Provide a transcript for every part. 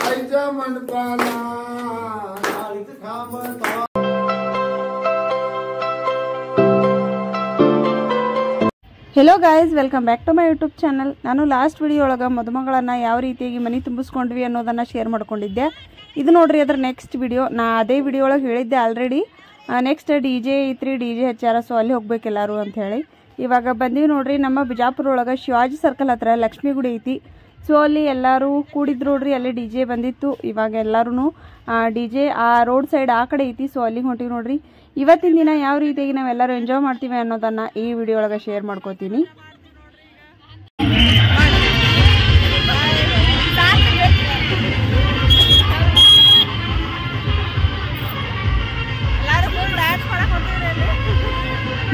आईच्या मंडपाला hello guys welcome back to my YouTube channel. ನಾನು ಲಾಸ್ಟ್ ವಿಡಿಯೋ ಒಳಗೆ ಮದುಮಗಳನ್ನ ಯಾವ ರೀತಿಯಾಗಿ ಮನೆ ತುಂಬಿಸ್ಕೊಂಡ್ವಿ ಅನ್ನೋದನ್ನ ಶೇರ್ ಮಾಡ್ಕೊಂಡಿದ್ದೆ। ಇದು ನೋಡ್ರಿ ಅದರ ನೆಕ್ಸ್ಟ್ ವಿಡಿಯೋ। ನಾ ಅದೇ ವಿಡಿಯೋ ಒಳಗೆ ಹೇಳಿದ್ದೆ ಆಲ್ರೆಡಿ ನೆಕ್ಸ್ಟ್ ಡಿಜೆ ಐತ್ರಿ, ಡಿಜೆ ಹಚ್ಚಾರ, ಸೊ ಅಲ್ಲಿ ಹೋಗ್ಬೇಕು ಎಲ್ಲರೂ ಅಂತ ಹೇಳಿ ಇವಾಗ ಬಂದೀವಿ ನೋಡ್ರಿ। ನಮ್ಮ ಬಿಜಾಪುರ ಒಳಗೆ ಶಿವಾಜಿ ಸರ್ಕಲ್ ಹತ್ರ ಲಕ್ಷ್ಮೀ ಗುಡಿ ಐತಿ, ಸೊ ಅಲ್ಲಿ ಎಲ್ಲರೂ ಕೂಡಿದ್ರು ನೋಡ್ರಿ। ಅಲ್ಲಿ ಡಿಜೆ ಬಂದಿತ್ತು, ಇವಾಗ ಎಲ್ಲರೂ ಡಿಜೆ ಆ ರೋಡ್ ಸೈಡ್ ಆ ಕಡೆ ಐತಿ, ಸೊ ಅಲ್ಲಿ ಹೊಂಟಿವಿ ನೋಡ್ರಿ। ಇವತ್ತಿನ ದಿನ ಯಾವ ರೀತಿಯಾಗಿ ನಾವೆಲ್ಲರೂ ಎಂಜಾಯ್ ಮಾಡ್ತೀವಿ ಅನ್ನೋದನ್ನ ಈ ವಿಡಿಯೋ ಒಳಗೆ ಶೇರ್ ಮಾಡ್ಕೋತೀನಿ।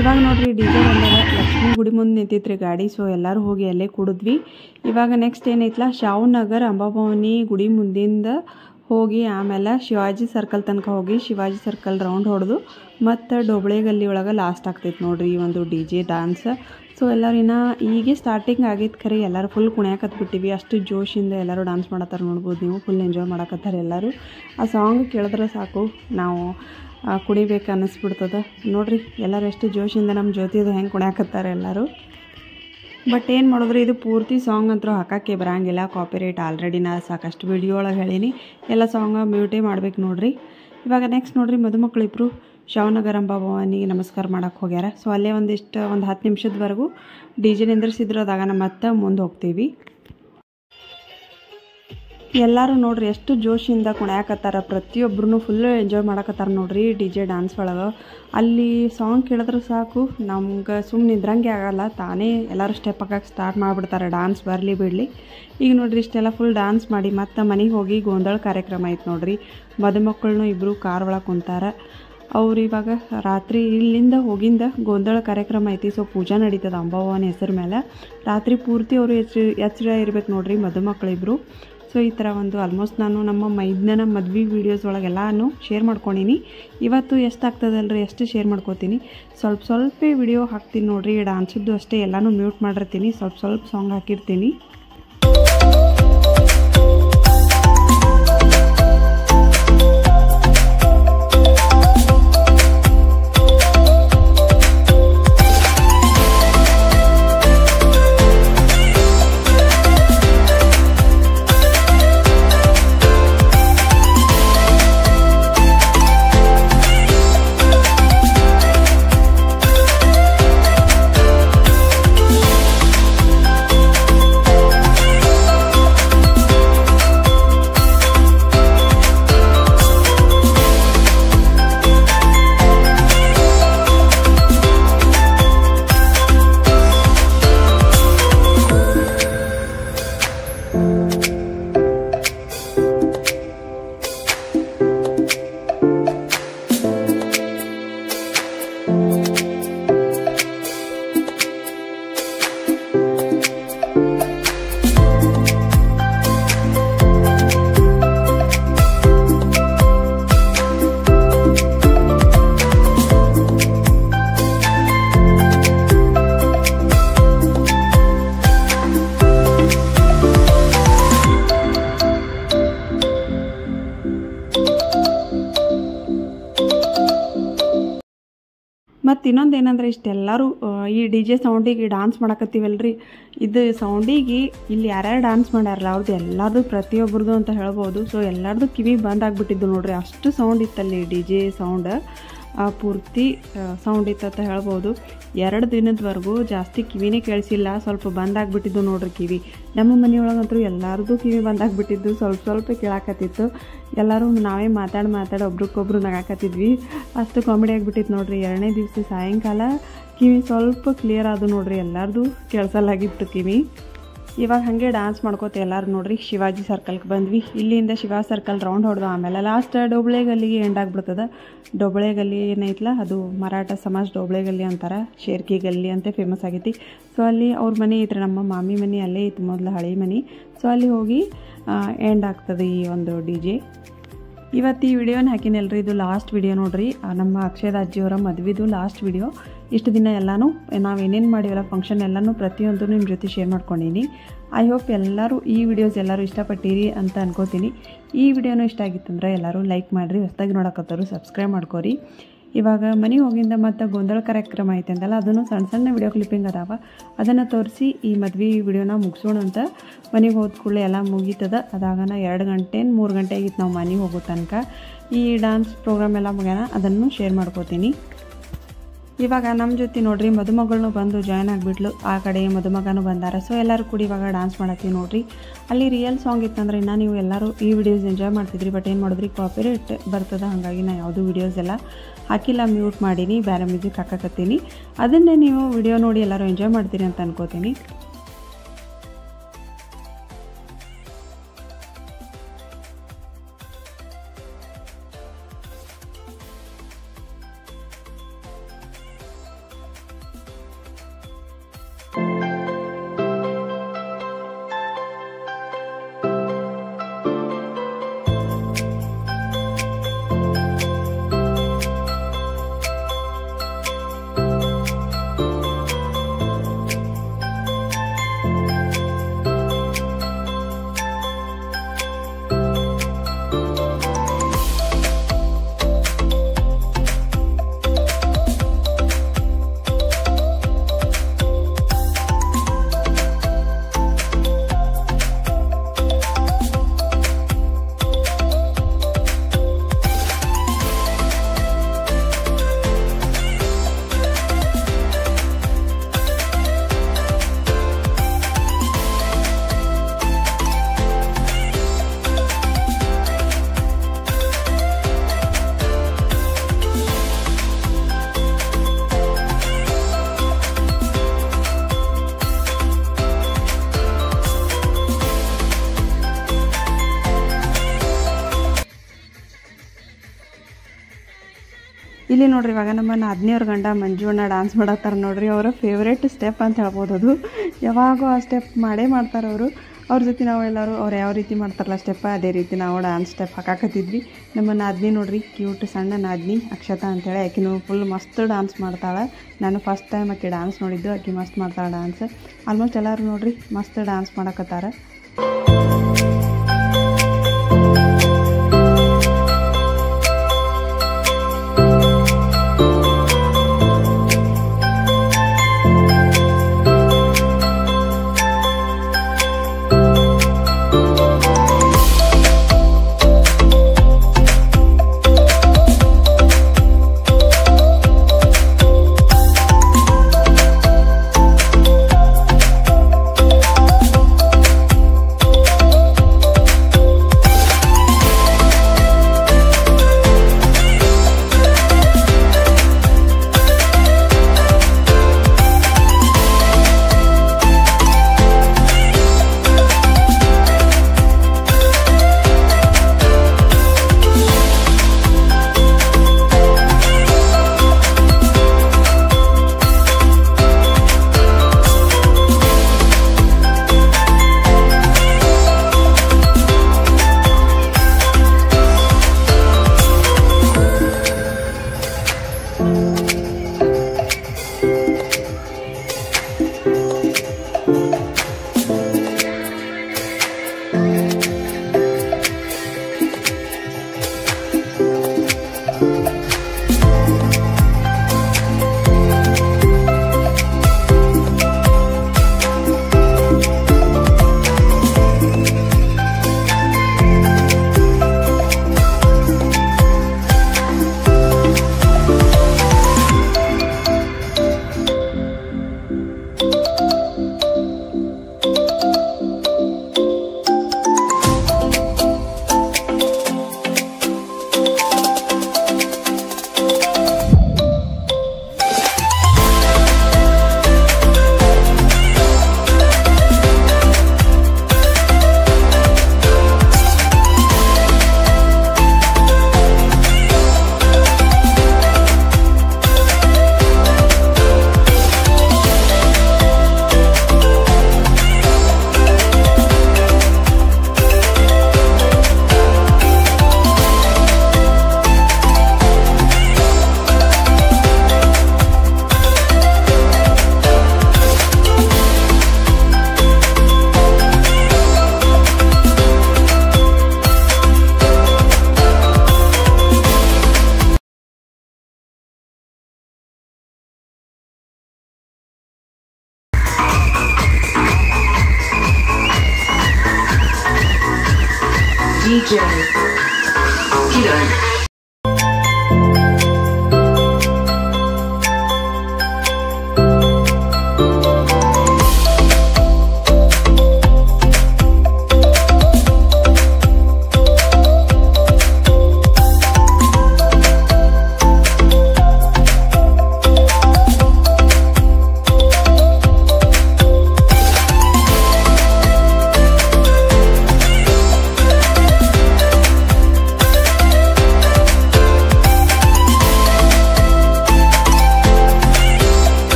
ಇವಾಗ ನೋಡ್ರಿ ಡಿಜೆ ಬಂದಾಗ ಲಕ್ಷ್ಮೀ ಗುಡಿ ಮುಂದೆ ನಿಂತಿತ್ರಿ ಗಾಡಿ, ಸೊ ಎಲ್ಲರೂ ಹೋಗಿ ಅಲ್ಲೇ ಕೂಡಿದ್ವಿ। ಇವಾಗ ನೆಕ್ಸ್ಟ್ ಏನೈತ್ಲ ಶಾವ್ನಗರ್ ಅಂಬಾಭವಾನಿ ಗುಡಿ ಮುಂದಿಂದ ಹೋಗಿ ಆಮೇಲೆ ಶಿವಾಜಿ ಸರ್ಕಲ್ ತನಕ ಹೋಗಿ ಶಿವಾಜಿ ಸರ್ಕಲ್ ರೌಂಡ್ ಹೊಡೆದು ಮತ್ತು ಡೊಬ್ಳೆ ಗಲ್ಲಿ ಒಳಗೆ ಲಾಸ್ಟ್ ಆಗ್ತೈತೆ ನೋಡ್ರಿ ಈ ಒಂದು ಡಿ ಜೆ ಡ್ಯಾನ್ಸ್। ಸೊ ಎಲ್ಲರೂ ಇನ್ನೂ ಹೀಗೆ ಸ್ಟಾರ್ಟಿಂಗ್ ಆಗಿತ್ತು, ಖರೆ ಎಲ್ಲರೂ ಫುಲ್ ಕುಣಿಯಾಕತ್ಬಿಟ್ಟಿವಿ, ಅಷ್ಟು ಜೋಶಿಂದ ಎಲ್ಲರೂ ಡ್ಯಾನ್ಸ್ ಮಾಡತ್ತಾರೆ ನೋಡ್ಬೋದು ನೀವು, ಫುಲ್ ಎಂಜಾಯ್ ಮಾಡಕತ್ತಾರೆ ಎಲ್ಲರೂ। ಆ ಸಾಂಗ್ ಕೇಳಿದ್ರೆ ಸಾಕು ನಾವು ಕುಣಿಬೇಕು ಅನ್ನಿಸ್ಬಿಡ್ತದೆ ನೋಡ್ರಿ। ಎಲ್ಲರೂ ಎಷ್ಟು ಜೋಶಿಂದ ನಮ್ಮ ಜ್ಯೋತಿದು ಹೆಂಗೆ ಕುಣಿಯಾಕತ್ತಾರೆ ಎಲ್ಲರೂ। ಬಟ್ ಏನು ಮಾಡಿದ್ರು ಇದು ಪೂರ್ತಿ ಸಾಂಗ್ ಅಂತೂ ಹಾಕೋಕ್ಕೆ ಬರೋಂಗಿಲ್ಲ, ಕಾಪಿರೈಟ್ ಆಲ್ರೆಡಿ ನಾ ಸಾಕಷ್ಟು ವಿಡಿಯೋ ಒಳಗೆ ಹೇಳೀನಿ, ಎಲ್ಲ ಸಾಂಗ್ ಮ್ಯೂಟೇ ಮಾಡ್ಬೇಕು ನೋಡ್ರಿ। ಇವಾಗ ನೆಕ್ಸ್ಟ್ ನೋಡ್ರಿ ಮದುಮಕ್ಕಳಿಬ್ರು ಶಾವ್ನಗರ್ ಅಂಬಾಭವಾನಿಗೆ ನಮಸ್ಕಾರ ಮಾಡೋಕ್ಕೆ ಹೋಗ್ಯಾರ, ಸೊ ಅಲ್ಲೇ ಒಂದು 10 ನಿಮಿಷದವರೆಗೂ ಡಿ ಜೆ ನಿಂದ್ರಿಸಿದ್ರು, ಅದಾಗ ನಮ್ಮ ಮತ್ತೆ ಮುಂದೆ ಹೋಗ್ತೀವಿ। ಎಲ್ಲರೂ ನೋಡ್ರಿ ಎಷ್ಟು ಜೋಶಿಂದ ಕುಣಿಯಾಕತ್ತಾರ, ಪ್ರತಿಯೊಬ್ಬರೂ ಫುಲ್ಲು ಎಂಜಾಯ್ ಮಾಡಕತ್ತಾರ ನೋಡ್ರಿ ಡಿ ಜೆ ಡ್ಯಾನ್ಸ್ ಒಳಗೆ। ಅಲ್ಲಿ ಸಾಂಗ್ ಕೇಳಿದ್ರೆ ಸಾಕು ನಮ್ಗೆ ಸುಮ್ಮನೆ ಇದ್ರಂಗೆ ಆಗಲ್ಲ, ತಾನೇ ಎಲ್ಲರೂ ಸ್ಟೆಪ್ ಹಾಕಕ್ಕೆ ಸ್ಟಾರ್ಟ್ ಮಾಡಿಬಿಡ್ತಾರೆ, ಡ್ಯಾನ್ಸ್ ಬರಲಿ ಬಿಡಲಿ। ಈಗ ನೋಡ್ರಿ ಇಷ್ಟೆಲ್ಲ ಫುಲ್ ಡ್ಯಾನ್ಸ್ ಮಾಡಿ ಮತ್ತೆ ಮನೆಗೆ ಹೋಗಿ ಗೋಂದಳ ಕಾರ್ಯಕ್ರಮ ಐತೆ ನೋಡ್ರಿ। ಮದುಮಕ್ಕಳನ್ನು ಇಬ್ಬರು ಕಾರ್ ಒಳಗೆ ಕುಂತಾರೆ, ಅವ್ರು ಇವಾಗ ರಾತ್ರಿ ಇಲ್ಲಿಂದ ಹೋಗಿಂದ ಗೋಂದಳ ಕಾರ್ಯಕ್ರಮ ಐತಿ, ಸೊ ಪೂಜಾ ನಡೀತದೆ ಅಂಬಾಭವಾನಿ ಹೆಸರು ಮೇಲೆ, ರಾತ್ರಿ ಪೂರ್ತಿ ಅವರು ಎಚ್ಚರ ಇರ್ಬೇಕು ನೋಡ್ರಿ ಮದುಮಕ್ಕಳಿಬ್ರು। ಸೊ ಈ ಥರ ಒಂದು ಆಲ್ಮೋಸ್ಟ್ ನಾನು ನಮ್ಮ ಮೈದನ ಮದ್ವೆ ವೀಡಿಯೋಸ್ ಒಳಗೆಲ್ಲಾನು ಶೇರ್ ಮಾಡ್ಕೊಂಡಿನಿ, ಇವತ್ತು ಎಷ್ಟು ಆಗ್ತದಲ್ರಿ ಎಷ್ಟು ಶೇರ್ ಮಾಡ್ಕೋತೀನಿ, ಸ್ವಲ್ಪ ವಿಡಿಯೋ ಹಾಕ್ತೀನಿ ನೋಡ್ರಿ, ಡ್ಯಾನ್ಸದ್ದು ಅಷ್ಟೇ, ಎಲ್ಲನೂ ಮ್ಯೂಟ್ ಮಾಡಿರ್ತೀನಿ, ಸ್ವಲ್ಪ ಸಾಂಗ್ ಹಾಕಿರ್ತೀನಿ। ಮತ್ತು ಇನ್ನೊಂದು ಏನಂದ್ರೆ ಇಷ್ಟೆಲ್ಲರೂ ಈ ಡಿ ಜೆ ಸೌಂಡಿಗೆ ಡ್ಯಾನ್ಸ್ ಮಾಡಕತ್ತೀವಲ್ರಿ, ಇದು ಸೌಂಡಿಗೆ ಇಲ್ಲಿ ಯಾರ್ಯಾರು ಡ್ಯಾನ್ಸ್ ಮಾಡ್ಯಾರಲ್ಲ ಅವ್ರದ್ದು ಎಲ್ಲರದು ಪ್ರತಿಯೊಬ್ಬರದು ಅಂತ ಹೇಳ್ಬೋದು। ಸೊ ಎಲ್ಲರದು ಕಿವಿ ಬಂದಾಗ್ಬಿಟ್ಟಿದ್ದು ನೋಡ್ರಿ, ಅಷ್ಟು ಸೌಂಡ್ ಇತ್ತಲ್ಲಿ ಡಿ ಜೆ ಸೌಂಡ್, ಪೂರ್ತಿ ಸೌಂಡ್ ಇತ್ತಂತ ಹೇಳ್ಬೋದು। 2 ದಿನದವರೆಗೂ ಜಾಸ್ತಿ ಕಿವಿನೇ ಕೇಳಿಸಿಲ್ಲ, ಸ್ವಲ್ಪ ಬಂದಾಗ್ಬಿಟ್ಟಿದ್ದು ನೋಡ್ರಿ ಕಿವಿ। ನಮ್ಮ ಮನೆಯೊಳಗಂತೂ ಎಲ್ಲರದು ಕಿವಿ ಬಂದಾಗ್ಬಿಟ್ಟಿದ್ದು, ಸ್ವಲ್ಪ ಕೇಳಾಕತ್ತಿತ್ತು, ಎಲ್ಲರೂ ನಾವೇ ಮಾತಾಡಿ ಒಬ್ರಿಗೊಬ್ರು ನಗಾಕತ್ತಿದ್ವಿ, ಅಷ್ಟು ಕಾಮಿಡಿ ಆಗಿಬಿಟ್ಟಿತ್ತು ನೋಡ್ರಿ। 2ನೇ ದಿವಸ ಸಾಯಂಕಾಲ ಕಿವಿ ಸ್ವಲ್ಪ ಕ್ಲಿಯರ್ ಆದು ನೋಡ್ರಿ, ಎಲ್ಲರದು ಕೇಳಿಸಲಾಗಿತ್ತು ಕಿವಿ। ಇವಾಗ ಹಾಗೆ ಡ್ಯಾನ್ಸ್ ಮಾಡ್ಕೋತ ಎಲ್ಲರೂ ನೋಡ್ರಿ ಶಿವಾಜಿ ಸರ್ಕಲ್ಗೆ ಬಂದ್ವಿ, ಇಲ್ಲಿಂದ ಶಿವಾಜಿ ಸರ್ಕಲ್ ರೌಂಡ್ ಹೊಡೆದು ಆಮೇಲೆ ಲಾಸ್ಟ್ ಡೊಬ್ಳೆ ಗಲ್ಲಿಗೆ ಎಂಡ್ ಆಗಿಬಿಡ್ತದೆ। ಡೊಬ್ಳೆ ಗಲ್ಲಿ ಏನೈತಲ್ಲ ಅದು ಮರಾಠ ಸಮಾಜ ಡೊಬ್ಳೆ ಗಲ್ಲಿ ಅಂತಾರೆ, ಶೇರ್ಕಿ ಗಲ್ಲಿ ಅಂತ ಫೇಮಸ್ ಆಗೈತಿ। ಸೊ ಅಲ್ಲಿ ಅವ್ರ ಮನೆ ಐತ್ರಿ, ನಮ್ಮ ಮಾಮಿ ಮನೆ ಅಲ್ಲೇ ಐತಿ ಮೊದಲು ಹಳೆ ಮನೆ, ಸೊ ಅಲ್ಲಿ ಹೋಗಿ ಎಂಡ್ ಆಗ್ತದೆ ಈ ಒಂದು ಡಿ ಜೆ। ಇವತ್ತು ಈ ವಿಡಿಯೋನ ಹಾಕಿನಲ್ರಿ, ಇದು ಲಾಸ್ಟ್ ವಿಡಿಯೋ ನೋಡ್ರಿ, ನಮ್ಮ ಅಕ್ಷಯದ ಅಜ್ಜಿಯವರ ಮದುವೆದು ಲಾಸ್ಟ್ ವಿಡಿಯೋ। ಇಷ್ಟು ದಿನ ಎಲ್ಲನೂ ನಾವು ಏನೇನು ಮಾಡಿವಲ್ಲ ಫಂಕ್ಷನ್ ಎಲ್ಲನೂ ಪ್ರತಿಯೊಂದು ನಿಮ್ಮ ಜೊತೆ ಶೇರ್ ಮಾಡ್ಕೊಂಡೀನಿ. ಐ ಹೋಪ್ ಎಲ್ಲರೂ ಈ ವಿಡಿಯೋಸ್ ಎಲ್ಲರೂ ಇಷ್ಟಪಟ್ಟಿರಿ ಅಂತ ಅನ್ಕೋತೀನಿ. ಈ ವಿಡಿಯೋನೂ ಇಷ್ಟ ಆಗಿತ್ತಂದ್ರೆ ಎಲ್ಲರೂ ಲೈಕ್ ಮಾಡಿರಿ, ಹೊಸದಾಗಿ ನೋಡಕತ್ತವರು ಸಬ್ಸ್ಕ್ರೈಬ್ ಮಾಡ್ಕೋರಿ. ಇವಾಗ ಮನೆಗೆ ಹೋಗಿಂದ ಮತ್ತು ಗೊಂದಲ ಕಾರ್ಯಕ್ರಮ ಐತೆ ಅಂತಲ್ಲ, ಅದನ್ನು ಸಣ್ಣ ಸಣ್ಣ ವಿಡಿಯೋ ಕ್ಲಿಪ್ಪಿಂಗ್ ಅದಾವ, ಅದನ್ನು ತೋರಿಸಿ ಈ ಮದ್ವೆ ವಿಡಿಯೋನ ಮುಗಿಸೋಣ ಅಂತ. ಮನೆಗೆ ಹೋದ ಕೂಡಲೇ ಎಲ್ಲ ಮುಗೀತದ. ಅದಾಗನ 2 ಗಂಟೆ 3 ಗಂಟೆ ಆಗಿತ್ತು ನಾವು ಮನೆಗೆ ಹೋಗೋ ತನಕ. ಈ ಡ್ಯಾನ್ಸ್ ಪ್ರೋಗ್ರಾಮ್ ಎಲ್ಲ ಮುಗ್ಯಾನ, ಅದನ್ನು ಶೇರ್ ಮಾಡ್ಕೋತೀನಿ. ಇವಾಗ ನಮ್ಮ ಜೊತೆ ನೋಡ್ರಿ ಮದುಮಗಳನ್ನೂ ಬಂದು ಜಾಯ್ನ್ ಆಗಿಬಿಟ್ಲು, ಆ ಕಡೆ ಮದುಮಗನೂ ಬಂದಾರ. ಸೊ ಎಲ್ಲರೂ ಕೂಡ ಇವಾಗ ಡ್ಯಾನ್ಸ್ ಮಾಡತ್ತೀವಿ ನೋಡ್ರಿ. ಅಲ್ಲಿ ರಿಯಲ್ ಸಾಂಗ್ ಇತ್ತಂದ್ರೆ ಇನ್ನು ನೀವು ಎಲ್ಲರೂ ಈ ವಿಡಿಯೋಸ್ ಎಂಜಾಯ್ ಮಾಡ್ತಿದ್ರಿ. ಬಟ್ ಏನು ಮಾಡಿದ್ರಿ, ಕಾಪಿರೈಟ್ ಬರ್ತದೆ, ಹಾಗಾಗಿ ನಾನು ಯಾವುದೂ ವಿಡಿಯೋಸ್ ಎಲ್ಲ ಹಾಕಿಲ್ಲ, ಮ್ಯೂಟ್ ಮಾಡೀನಿ, ಬೇರೆ ಮ್ಯೂಸಿಕ್ ಹಾಕಕತ್ತೀನಿ. ಅದನ್ನೇ ನೀವು ವಿಡಿಯೋ ನೋಡಿ ಎಲ್ಲರೂ ಎಂಜಾಯ್ ಮಾಡ್ತೀರಿ ಅಂತ ಅನ್ಕೋತೀನಿ. ಇಲ್ಲಿ ನೋಡ್ರಿ ಇವಾಗ ನಮ್ಮ ನಾದಿನಿಯವ್ರ ಗಂಡ ಮಂಜು ಅಣ್ಣ ಡ್ಯಾನ್ಸ್ ಮಾಡತ್ತಾರೆ ನೋಡ್ರಿ. ಅವರ ಫೇವ್ರೇಟ್ ಸ್ಟೆಪ್ ಅಂತ ಹೇಳ್ಬೋದು ಅದು. ಯಾವಾಗೂ ಆ ಸ್ಟೆಪ್ ಮಾಡೇ ಮಾಡ್ತಾರೆ ಅವರು. ಅವ್ರ ಜೊತೆ ನಾವು ಎಲ್ಲರೂ ಅವ್ರು ಯಾವ ರೀತಿ ಮಾಡ್ತಾರಲ್ಲ ಸ್ಟೆಪ್ಪ, ಅದೇ ರೀತಿ ನಾವು ಡ್ಯಾನ್ಸ್ ಸ್ಟೆಪ್ ಹಾಕಾಕತ್ತಿದ್ವಿ. ನಮ್ಮ ನಾದಿನಿ ನೋಡ್ರಿ, ಕ್ಯೂಟ್ ಸಣ್ಣ ನಾದಿನಿ ಅಕ್ಷತಾ ಅಂತೇಳಿ, ಆಕಿನೂ ಫುಲ್ ಮಸ್ತ್ ಡ್ಯಾನ್ಸ್ ಮಾಡ್ತಾಳೆ. ನಾನು ಫಸ್ಟ್ ಟೈಮ್ ಆಕೆ ಡ್ಯಾನ್ಸ್ ನೋಡಿದ್ದು, ಆಕೆ ಮಸ್ತ್ ಮಾಡ್ತಾಳೆ ಡ್ಯಾನ್ಸ್. ಆಲ್ಮೋಸ್ಟ್ ಎಲ್ಲರೂ ನೋಡ್ರಿ ಮಸ್ತ್ ಡ್ಯಾನ್ಸ್ ಮಾಡಕತ್ತಾರೆ. DJ Kiran.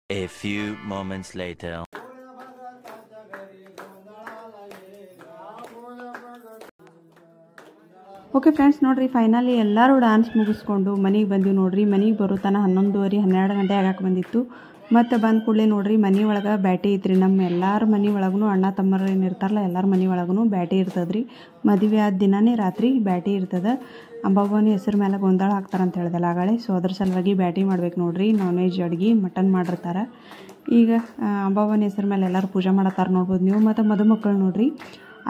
A few moments later. Okay friends, ನೋಡಿರಿ ಫೈನಲಿ ಎಲ್ಲರೂ ಡ್ಯಾನ್ಸ್ ಮುಗಿಸ್ಕೊಂಡು ಮನೆಗೆ ಬಂದಿವಿ ನೋಡಿರಿ. ಮನೆಗೆ ಬರೋ ತನಕ 11:30 12 ಗಂಟೆ ಆಗಕ್ಕೆ ಬಂದಿತ್ತು. ಮತ್ತು ಬಂದ ಕೂಡಲೇ ನೋಡಿರಿ ಮನೆ ಒಳಗೆ ಬ್ಯಾಟಿ ಐತ್ರಿ. ನಮ್ಮ ಎಲ್ಲರ ಮನೆ ಒಳಗೂ ಅಣ್ಣ ತಮ್ಮರು ಏನು ಇರ್ತಾರಲ್ಲ ಎಲ್ಲರ ಮನೆ ಒಳಗೂ ಬ್ಯಾಟಿ ಇರ್ತದೆ ರೀ. ಮದುವೆ ಆದ ದಿನನೇ ರಾತ್ರಿ ಬ್ಯಾಟಿ ಇರ್ತದೆ. ಅಂಬಾಭವಾನಿ ಹೆಸರು ಮೇಲೆ ಗೊಂದಳ ಹಾಕ್ತಾರಂತ ಹೇಳ್ದಲ್ಲ ಆಗಳೇ. ಸೊ ಅದ್ರ ಸಲುವಾಗಿ ಬ್ಯಾಟಿ ಮಾಡ್ಬೇಕು ನೋಡಿರಿ. ನಾನ್ ವೆಜ್ ಅಡುಗೆ ಮಟನ್ ಮಾಡಿರ್ತಾರೆ. ಈಗ ಅಂಬಾಭವಾನಿ ಹೆಸರು ಮೇಲೆ ಎಲ್ಲರೂ ಪೂಜೆ ಮಾಡತ್ತಾರ ನೋಡ್ಬೋದು ನೀವು. ಮತ್ತು ಮದುಮಕ್ಕಳು ನೋಡಿರಿ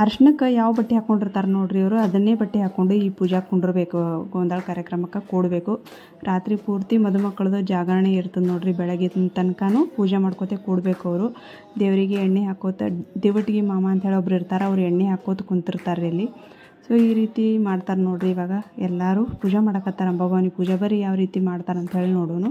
ಅರ್ಶನಕ್ಕೆ ಯಾವ ಬಟ್ಟೆ ಹಾಕ್ಕೊಂಡಿರ್ತಾರೆ ನೋಡ್ರಿ ಇವರು, ಅದನ್ನೇ ಬಟ್ಟೆ ಹಾಕ್ಕೊಂಡು ಈ ಪೂಜಾ ಕುಂಡಿರ್ಬೇಕು. ಗೊಂದಳ ಕಾರ್ಯಕ್ರಮಕ್ಕೆ ಕೂಡಬೇಕು. ರಾತ್ರಿ ಪೂರ್ತಿ ಮದುಮಕ್ಕಳದು ಜಾಗರಣೆ ಇರ್ತದೆ ನೋಡ್ರಿ. ಬೆಳಗ್ಗೆ ತನಕನೂ ಪೂಜೆ ಮಾಡ್ಕೋತ ಕೂಡಬೇಕು ಅವರು. ದೇವರಿಗೆ ಎಣ್ಣೆ ಹಾಕೋತ ದೇವಟಿಗೆ ಮಾಮ ಅಂತೇಳಿ ಒಬ್ರು ಇರ್ತಾರೆ, ಅವ್ರು ಎಣ್ಣೆ ಹಾಕೋತ ಕುಂತಿರ್ತಾರೆ ಇಲ್ಲಿ. ಸೊ ಈ ರೀತಿ ಮಾಡ್ತಾರೆ ನೋಡ್ರಿ. ಇವಾಗ ಎಲ್ಲರೂ ಪೂಜೆ ಮಾಡಕತ್ತಾರೆ ಅಂಬಾಭವಾನಿ ಪೂಜೆ. ಬರೀ ಯಾವ ರೀತಿ ಮಾಡ್ತಾರೆ ಅಂತ ಹೇಳಿ ನೋಡೋಣ.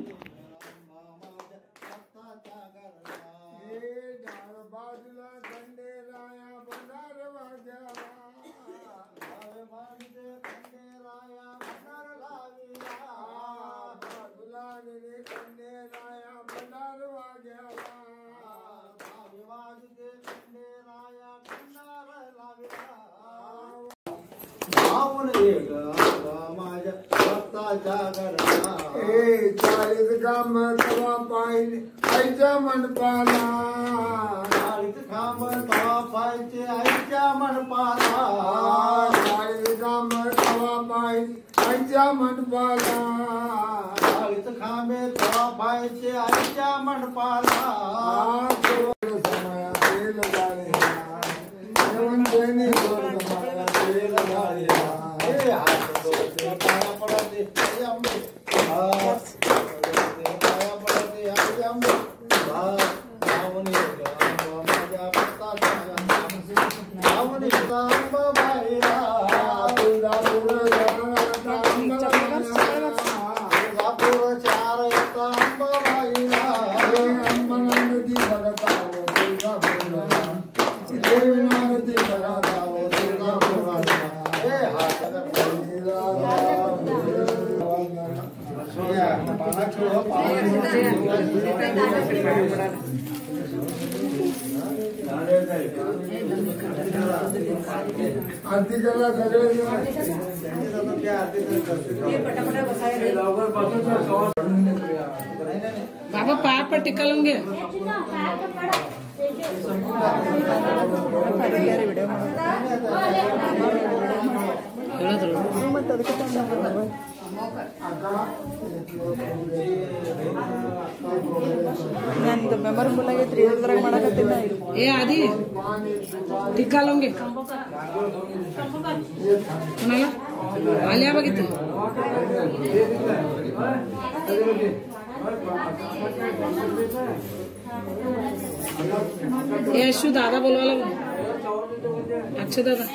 चाळीस काम तवा पाहिजे आईच्या मनपाला, 40 काम तवा पाहिजे आईच्या मनपाला, 40 काम तवा पाहिजे आईच्या मनपाला, 40 खांबे तवा पाहिजे आईच्या मनपाला. समया तेल गाळे जेवण देणे समया तेल गाळे हात जोडते पाया पडते आई आंबे, पाया पडते आई आंबे. लावणी माझ्या पत्ताच्या लावणी अंबाबाईला, तुळजापूर चार येता अंबाबाईला, अंबनंदी भगताव तुळजापूरला, देवनारती भगताव तुळजापूरला. आरती करा सगळे बाबा पाय पर टिका लूंगे ನಂದು ಮೆಮೊರಬಲ್ ಆಗೈತ್ರಿ ಇದ್ರಾಗ ಮಾಡಕತ್ತಿಲ್ಲ ए आधी टिका लूंगे कोणाला आल्या बघितलं ए अशू दादा बोलवायला अक्षय दादा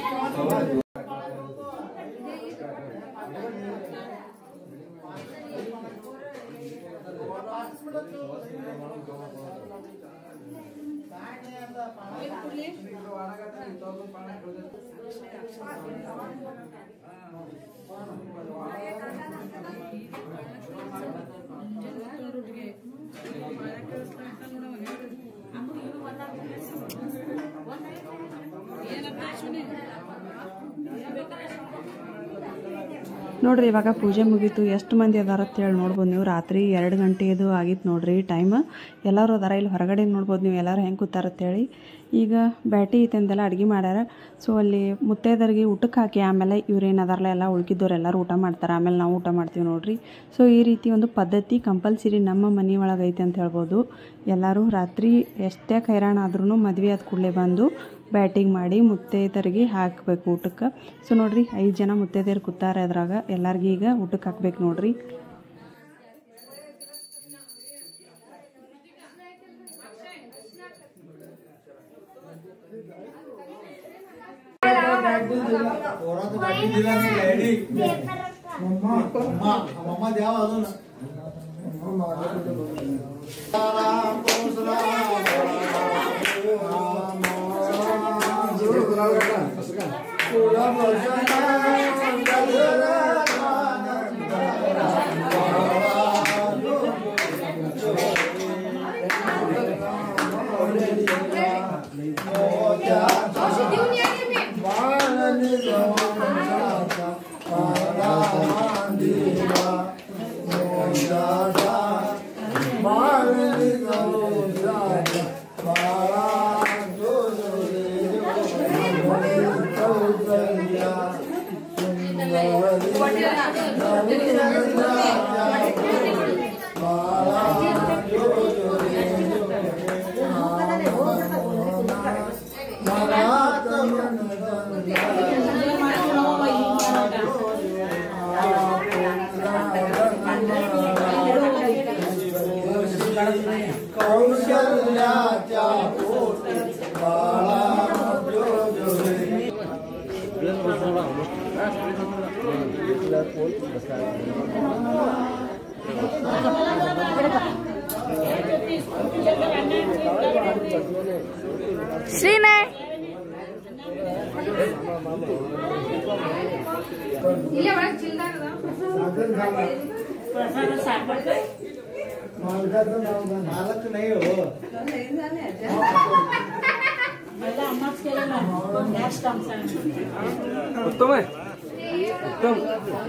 ನೋಡ್ರಿ ಇವಾಗ ಪೂಜೆ ಮುಗೀತು ಎಷ್ಟು ಮಂದಿ ಅದಾರ ಅಂತ ಹೇಳಿ ನೋಡ್ಬೋದು ನೀವು ರಾತ್ರಿ 2 ಗಂಟೆದು ಆಗಿತ್ತು ನೋಡ್ರಿ ಟೈಮ್ ಎಲ್ಲರೂ ಅದಾರ ಇಲ್ಲಿ ಹೊರಗಡೆ ನೋಡ್ಬೋದು ನೀವು ಎಲ್ಲರೂ ಹೆಂಗೆ ಕೂತಾರಂತೇಳಿ ಈಗ ಬ್ಯಾಟಿ ಐತೆಂದೆಲ್ಲ ಅಡುಗೆ ಮಾಡ್ಯಾರ ಸೊ ಅಲ್ಲಿ ಮುತ್ತೈದರಿಗೆ ಊಟಕ್ಕೆ ಹಾಕಿ ಆಮೇಲೆ ಇವ್ರೇನು ಅದಾರಲ್ಲ ಎಲ್ಲ ಉಳ್ಕಿದ್ದವ್ರು ಎಲ್ಲರೂ ಊಟ ಮಾಡ್ತಾರೆ ಆಮೇಲೆ ನಾವು ಊಟ ಮಾಡ್ತೀವಿ ನೋಡ್ರಿ ಸೊ ಈ ರೀತಿ ಒಂದು ಪದ್ಧತಿ ಕಂಪಲ್ಸರಿ ನಮ್ಮ ಮನೆ ಒಳಗೆ ಐತೆ ಅಂತ ಹೇಳ್ಬೋದು ಎಲ್ಲರೂ ರಾತ್ರಿ ಎಷ್ಟೇ ಹೈರಾಣ ಆದ್ರೂ ಮದುವೆ ಆದ ಕೂಡಲೇ ಬಂದು ಬ್ಯಾಟಿಂಗ್ ಮಾಡಿ ಮುತ್ತೈದರಿಗೆ ಹಾಕಬೇಕು ಊಟಕ್ಕೆ ಸೊ ನೋಡ್ರಿ 5 ಜನ ಮುತ್ತೈದೆಯರು ಕೂತಾರೆ ಅದ್ರಾಗ ಎಲ್ಲರಿಗೂ ಈಗ ಊಟಕ್ಕೆ ಹಾಕ್ಬೇಕು ನೋಡ್ರಿ मम्मा द्यावा अजून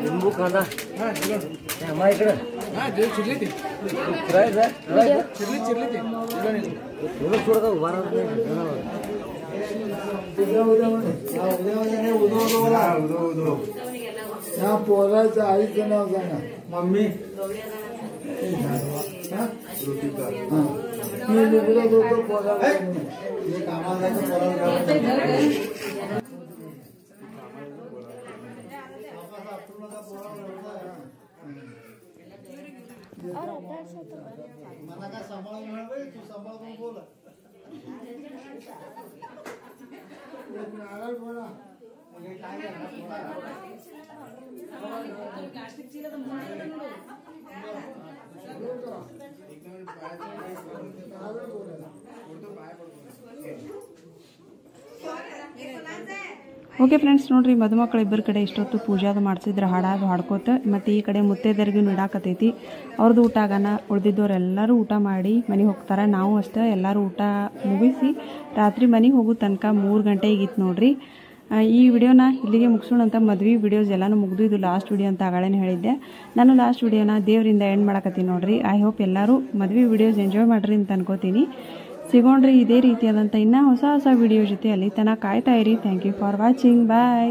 लिंबू कांदा इकडे चिरली ती चिरली थोडं उभा या पोराचं आईचं नाव सांगा मम्मी मी निघत होतो पोराला कामाला मला काय सांभाळून मिळालं तू सांभाळून बोल नारळ बोला ಓಕೆ ಫ್ರೆಂಡ್ಸ್, ನೋಡಿರಿ ಮದುಮಕ್ಕಳು ಇಬ್ಬರ ಕಡೆ ಇಷ್ಟೊತ್ತು ಪೂಜಾದು ಮಾಡಿಸಿದ್ರೆ ಹಾಡಾದು ಹಾಡ್ಕೋತ, ಮತ್ತು ಈ ಕಡೆ ಮುತ್ತೈದೆಯರಿಗೂ ಇಡಾಕತ್ತೈತಿ. ಅವ್ರದ್ದು ಊಟ ಆಗಾನ ಉಳಿದಿದ್ದವ್ರು ಎಲ್ಲರೂ ಊಟ ಮಾಡಿ ಮನೆಗೆ ಹೋಗ್ತಾರೆ. ನಾವು ಅಷ್ಟೇ ಎಲ್ಲರೂ ಊಟ ಮುಗಿಸಿ ರಾತ್ರಿ ಮನೆಗೆ ಹೋಗೋ ತನಕ 3 ಗಂಟೆ ಆಗಿತ್ತು ನೋಡಿರಿ. ಈ ವಿಡಿಯೋನ ಇಲ್ಲಿಗೆ ಮುಗಿಸೋಣ ಅಂತ. ಮದುವೆ ವಿಡಿಯೋಸ್ ಎಲ್ಲನೂ ಮುಗಿದು ಇದು ಲಾಸ್ಟ್ ವಿಡಿಯೋ ಅಂತ ಆಗಳೇನೆ ಹೇಳಿದ್ದೆ. ನಾನು ಲಾಸ್ಟ್ ವಿಡಿಯೋನ ದೇವರಿಂದ ಎಂಡ್ ಮಾಡಕತ್ತೀನಿ ನೋಡಿರಿ. ಐ ಹೋಪ್ ಎಲ್ಲರೂ ಮದುವೆ ವಿಡಿಯೋಸ್ ಎಂಜಾಯ್ ಮಾಡಿರಿ ಅಂತ ಅನ್ಕೋತೀನಿ. ಸಿಗೋಣ್ರಿ ಇದೇ ರೀತಿಯಾದಂಥ ಇನ್ನೂ ಹೊಸ ವಿಡಿಯೋ ಜೊತೆ. ಅಲ್ಲಿ ತನಕ ಕಾಯ್ತಾ ಇರಿ. Thank you for watching. Bye.